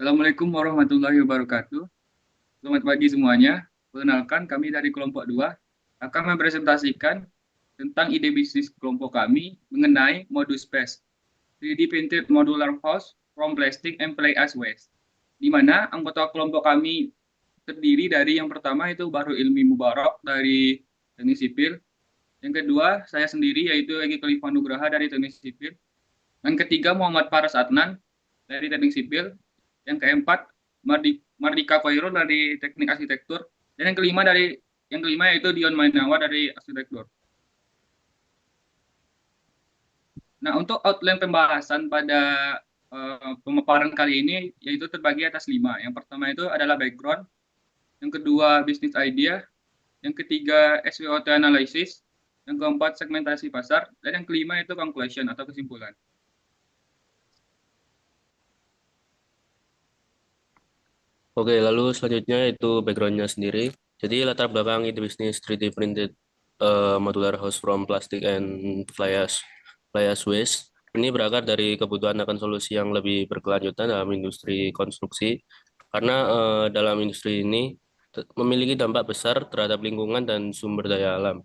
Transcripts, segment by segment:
Assalamualaikum warahmatullahi wabarakatuh. Selamat pagi semuanya. Perkenalkan, kami dari kelompok 2 akan mempresentasikan tentang ide bisnis kelompok kami mengenai modus space, 3D printed modular house from plastic and play as waste. Di mana anggota kelompok kami terdiri dari yang pertama itu Bahrul Ilmi Mubarak dari Teknik Sipil, yang kedua saya sendiri yaitu Egi Khalifah Nugraha dari Teknik Sipil, yang ketiga Muhammad Faras Adnan dari Teknik Sipil, yang keempat Mardika Khairul dari Teknik Arsitektur, dan yang kelima yaitu Dion Mainawa dari Arsitektur. Nah, untuk outline pembahasan pada pemaparan kali ini yaitu terbagi atas 5. Yang pertama itu adalah background, yang kedua business idea, yang ketiga SWOT analysis, yang keempat segmentasi pasar, dan yang kelima itu conclusion atau kesimpulan. Oke, lalu selanjutnya itu backgroundnya sendiri. Jadi latar belakang ide bisnis 3D printed modular house from plastic and fly ash waste ini berakar dari kebutuhan akan solusi yang lebih berkelanjutan dalam industri konstruksi. Karena dalam industri ini memiliki dampak besar terhadap lingkungan dan sumber daya alam.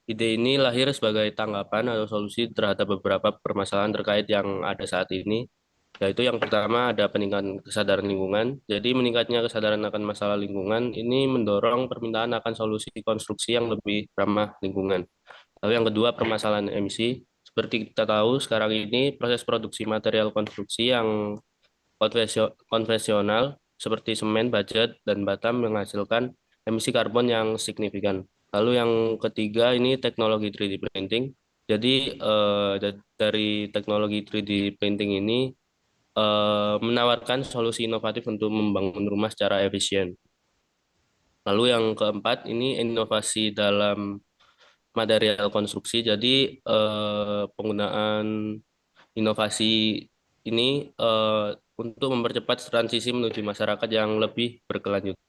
Ide ini lahir sebagai tanggapan atau solusi terhadap beberapa permasalahan terkait yang ada saat ini, yaitu yang pertama ada peningkatan kesadaran lingkungan. Jadi meningkatnya kesadaran akan masalah lingkungan ini mendorong permintaan akan solusi konstruksi yang lebih ramah lingkungan. Lalu yang kedua permasalahan emisi. Seperti kita tahu sekarang ini proses produksi material konstruksi yang konvensional seperti semen, baja, dan bata menghasilkan emisi karbon yang signifikan. Lalu yang ketiga ini teknologi 3D printing. Jadi dari teknologi 3D printing ini menawarkan solusi inovatif untuk membangun rumah secara efisien. Lalu yang keempat ini inovasi dalam material konstruksi. Jadi penggunaan inovasi ini untuk mempercepat transisi menuju masyarakat yang lebih berkelanjutan.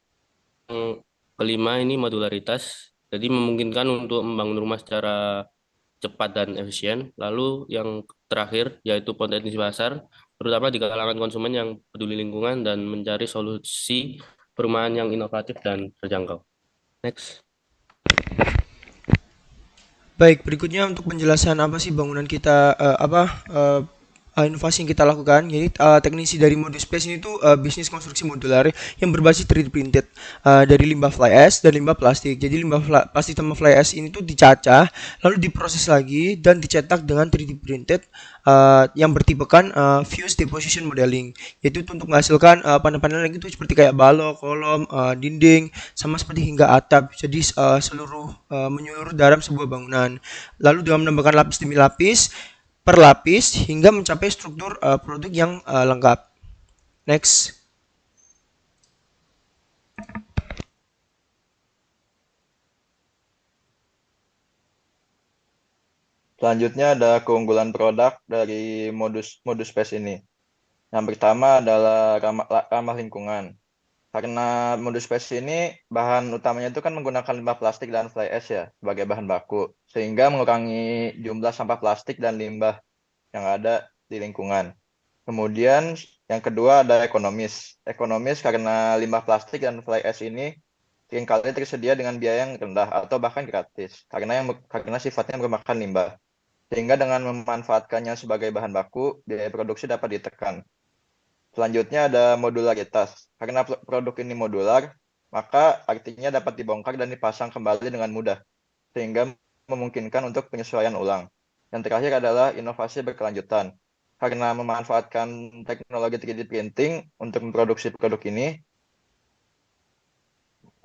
Yang kelima ini modularitas. Jadi memungkinkan untuk membangun rumah secara cepat dan efisien. Lalu yang terakhir yaitu potensi pasar, terutama di kalangan konsumen yang peduli lingkungan dan mencari solusi perumahan yang inovatif dan terjangkau. Next. Baik, berikutnya untuk penjelasan apa sih bangunan kita inovasi yang kita lakukan. Jadi teknisi dari Modus Space ini tuh bisnis konstruksi modular yang berbasis 3D printed dari limbah fly ash dan limbah plastik. Jadi plastik sama fly ash ini tuh dicacah, lalu diproses lagi dan dicetak dengan 3D printed yang bertipekan fuse deposition modeling. Yaitu untuk menghasilkan panel-panel gitu seperti kayak balok, kolom, dinding, sama seperti hingga atap. Jadi menyeluruh dalam sebuah bangunan. Lalu dengan menambahkan lapis demi lapis per lapis hingga mencapai struktur produk yang lengkap. Next. Selanjutnya ada keunggulan produk dari modus modus space ini. Yang pertama adalah ramah lingkungan. Karena modus space ini bahan utamanya itu kan menggunakan limbah plastik dan fly ash ya sebagai bahan baku, sehingga mengurangi jumlah sampah plastik dan limbah yang ada di lingkungan. Kemudian yang kedua ada ekonomis. Ekonomis karena limbah plastik dan fly ash ini seringkali tersedia dengan biaya yang rendah atau bahkan gratis karena sifatnya merupakan limbah. Sehingga dengan memanfaatkannya sebagai bahan baku, biaya produksi dapat ditekan. Selanjutnya ada modularitas. Karena produk ini modular, maka artinya dapat dibongkar dan dipasang kembali dengan mudah, sehingga memungkinkan untuk penyesuaian ulang. Yang terakhir adalah inovasi berkelanjutan. Karena memanfaatkan teknologi 3D printing untuk memproduksi produk ini,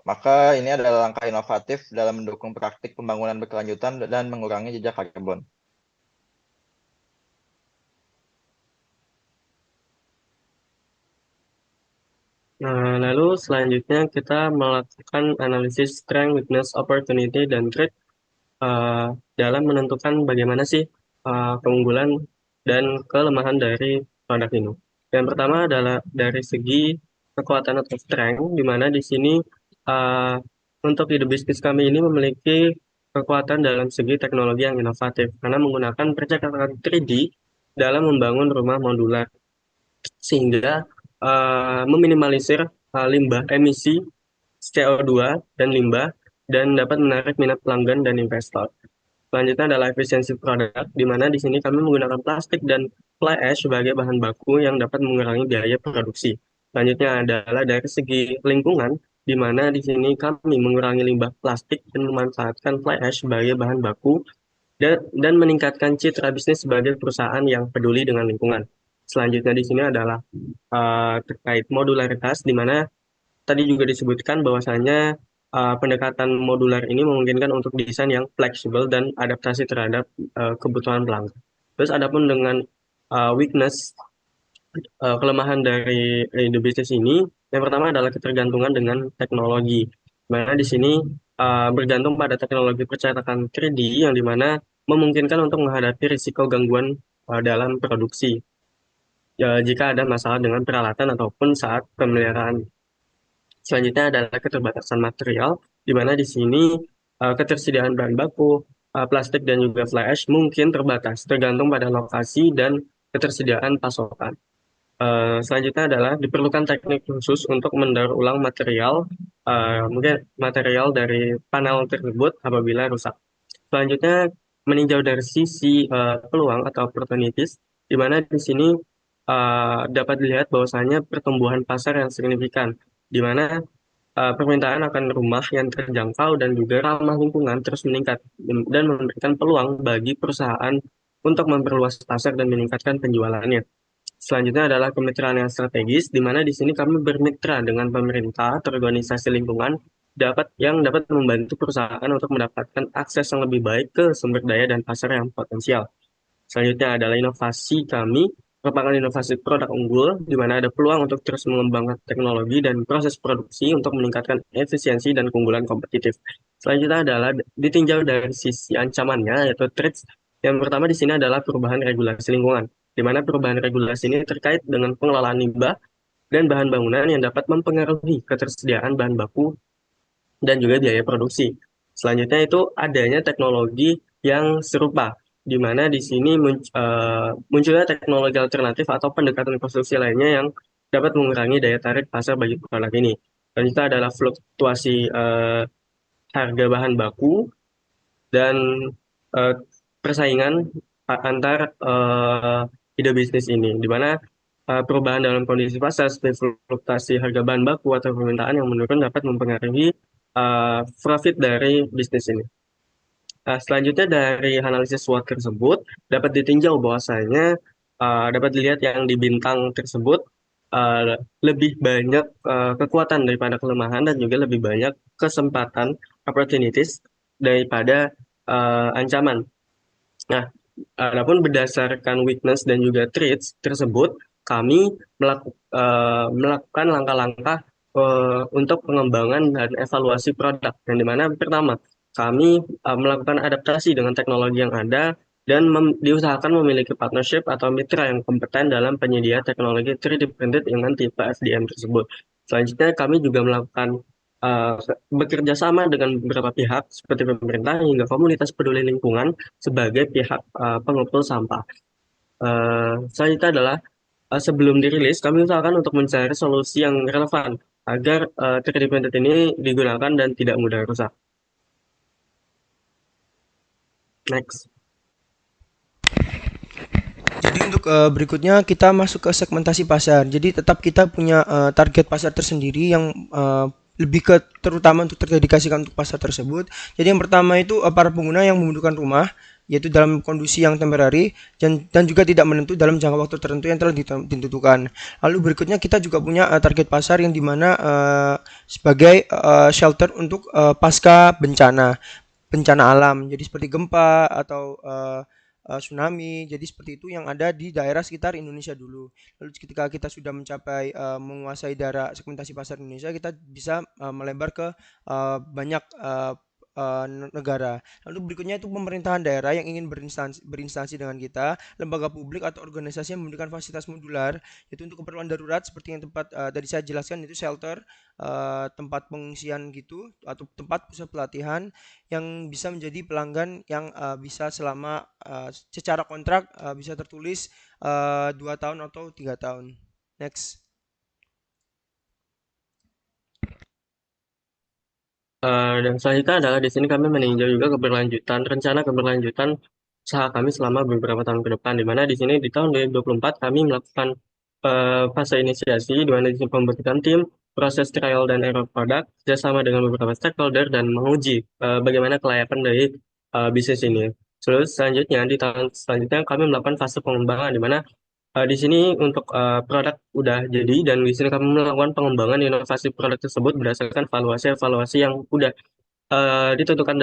maka ini adalah langkah inovatif dalam mendukung praktik pembangunan berkelanjutan dan mengurangi jejak karbon. Nah, lalu selanjutnya kita melakukan analisis strength, weakness, opportunity, dan threat dalam menentukan bagaimana sih keunggulan dan kelemahan dari produk ini. Yang pertama adalah dari segi kekuatan atau strength, di mana di sini uh, untuk ide bisnis kami ini memiliki kekuatan dalam segi teknologi yang inovatif, karena menggunakan percakapan 3D dalam membangun rumah modular, sehingga meminimalisir limbah emisi CO2 dan limbah dan dapat menarik minat pelanggan dan investor. Selanjutnya adalah efisiensi produk, di mana di sini kami menggunakan plastik dan fly ash sebagai bahan baku yang dapat mengurangi biaya produksi. Selanjutnya adalah dari segi lingkungan, di mana di sini kami mengurangi limbah plastik dan memanfaatkan fly ash sebagai bahan baku dan meningkatkan citra bisnis sebagai perusahaan yang peduli dengan lingkungan. Selanjutnya di sini adalah terkait modularitas, di mana tadi juga disebutkan bahwasanya pendekatan modular ini memungkinkan untuk desain yang fleksibel dan adaptasi terhadap kebutuhan pelanggan. Terus adapun dengan weakness, kelemahan dari ide bisnis ini, yang pertama adalah ketergantungan dengan teknologi. Mana di sini bergantung pada teknologi percetakan 3D yang dimana memungkinkan untuk menghadapi risiko gangguan dalam produksi. Jika ada masalah dengan peralatan ataupun saat pemeliharaan. Selanjutnya adalah keterbatasan material, di mana di sini ketersediaan bahan baku, plastik dan juga fly ash mungkin terbatas, tergantung pada lokasi dan ketersediaan pasokan. Selanjutnya adalah diperlukan teknik khusus untuk mendaur ulang material, mungkin material dari panel tersebut apabila rusak. Selanjutnya meninjau dari sisi peluang atau opportunities, di mana di sini dapat dilihat bahwasanya pertumbuhan pasar yang signifikan, di mana permintaan akan rumah yang terjangkau dan juga ramah lingkungan terus meningkat dan memberikan peluang bagi perusahaan untuk memperluas pasar dan meningkatkan penjualannya. Selanjutnya adalah kemitraan yang strategis, di mana di sini kami bermitra dengan pemerintah atau organisasi lingkungan yang dapat membantu perusahaan untuk mendapatkan akses yang lebih baik ke sumber daya dan pasar yang potensial. Selanjutnya adalah inovasi kami, merupakan inovasi produk unggul, di mana ada peluang untuk terus mengembangkan teknologi dan proses produksi untuk meningkatkan efisiensi dan keunggulan kompetitif. Selanjutnya adalah ditinjau dari sisi ancamannya, yaitu threats. Yang pertama di sini adalah perubahan regulasi lingkungan, di mana perubahan regulasi ini terkait dengan pengelolaan limbah dan bahan bangunan yang dapat mempengaruhi ketersediaan bahan baku dan juga biaya produksi. Selanjutnya itu adanya teknologi yang serupa, di mana di sini munculnya teknologi alternatif atau pendekatan konstruksi lainnya yang dapat mengurangi daya tarik pasar bagi produk ini. Selanjutnya adalah fluktuasi harga bahan baku dan eh, persaingan antar ide bisnis ini, di mana perubahan dalam kondisi pasar seperti fluktuasi harga bahan baku atau permintaan yang menurun dapat mempengaruhi profit dari bisnis ini. Nah, selanjutnya dari analisis SWOT tersebut dapat ditinjau bahwasanya dapat dilihat yang di bintang tersebut lebih banyak kekuatan daripada kelemahan dan juga lebih banyak kesempatan opportunities daripada ancaman. Nah, adapun berdasarkan weakness dan juga traits tersebut, kami melakukan langkah-langkah untuk pengembangan dan evaluasi produk. Yang dimana pertama, kami melakukan adaptasi dengan teknologi yang ada dan diusahakan memiliki partnership atau mitra yang kompeten dalam penyedia teknologi 3D printed dengan tipe FDM tersebut. Selanjutnya, kami juga melakukan uh, bekerja sama dengan beberapa pihak seperti pemerintah hingga komunitas peduli lingkungan sebagai pihak pengumpul sampah. Selanjutnya adalah sebelum dirilis, kami usahakan untuk mencari solusi yang relevan agar 3D printed ini digunakan dan tidak mudah rusak. Next. Jadi untuk berikutnya kita masuk ke segmentasi pasar. Jadi tetap kita punya target pasar tersendiri yang lebih ke terutama untuk terdedikasikan untuk pasar tersebut. Jadi yang pertama itu para pengguna yang membutuhkan rumah, yaitu dalam kondisi yang temporary dan juga tidak menentu dalam jangka waktu tertentu yang telah ditentukan. Lalu berikutnya kita juga punya target pasar yang dimana sebagai shelter untuk pasca bencana alam. Jadi seperti gempa atau tsunami. Jadi seperti itu yang ada di daerah sekitar Indonesia dulu. Lalu ketika kita sudah mencapai menguasai daerah segmentasi pasar Indonesia, kita bisa melebar ke banyak negara. Lalu berikutnya itu pemerintahan daerah yang ingin berinstansi dengan kita, lembaga publik atau organisasi yang memberikan fasilitas modular, yaitu untuk keperluan darurat seperti yang tempat tadi saya jelaskan, itu shelter, tempat pengungsian gitu, atau tempat pusat pelatihan yang bisa menjadi pelanggan yang bisa selama secara kontrak bisa tertulis 2 tahun atau 3 tahun. Next. Dan selanjutnya adalah di sini kami meninjau juga rencana keberlanjutan usaha kami selama beberapa tahun ke depan, di mana di sini di tahun 2024 kami melakukan fase inisiasi, di mana di sini pembentukan tim, proses trial dan error produk, kerjasama dengan beberapa stakeholder, dan menguji bagaimana kelayakan dari bisnis ini. Terus selanjutnya, di tahun selanjutnya kami melakukan fase pengembangan, di mana di sini untuk produk udah jadi dan di sini kami melakukan pengembangan inovasi produk tersebut berdasarkan evaluasi yang udah ditentukan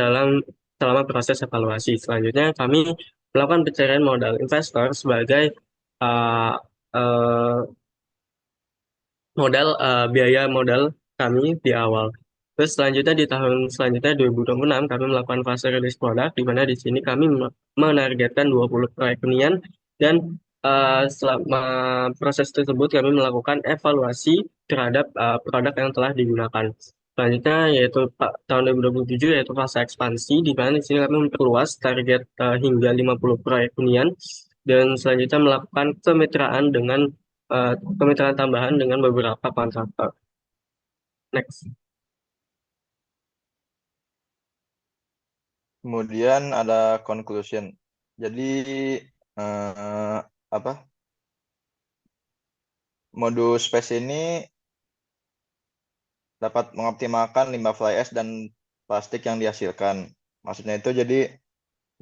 selama proses evaluasi. Selanjutnya kami melakukan pencarian modal investor sebagai uh, uh, biaya modal kami di awal. Terus selanjutnya di tahun selanjutnya 2026 kami melakukan fase rilis produk di mana di sini kami menargetkan 20 proyek hunian dan selama proses tersebut kami melakukan evaluasi terhadap produk yang telah digunakan. Selanjutnya yaitu tahun 2027 yaitu fase ekspansi di mana di sini kami memperluas target hingga 50 proyek hunian dan selanjutnya melakukan eh, kemitraan tambahan dengan beberapa kontraktor. Next. Kemudian ada conclusion. Jadi eh, apa? Modus space ini dapat mengoptimalkan limbah fly ash dan plastik yang dihasilkan. Maksudnya itu jadi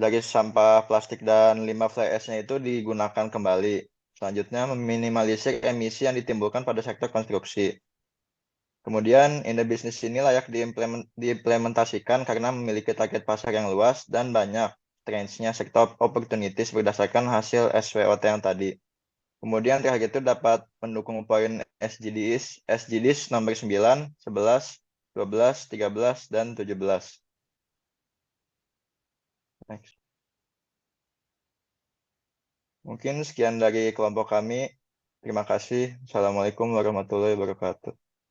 dari sampah plastik dan limbah fly ash-nya itu digunakan kembali. Selanjutnya meminimalisir emisi yang ditimbulkan pada sektor konstruksi. Kemudian ide bisnis ini layak diimplementasikan karena memiliki target pasar yang luas dan banyak range-nya sektor opportunities berdasarkan hasil SWOT yang tadi. Kemudian terakhir itu dapat mendukung poin SGDs nomor 9, 11, 12, 13, dan 17. Next. Mungkin sekian dari kelompok kami. Terima kasih. Assalamualaikum warahmatullahi wabarakatuh.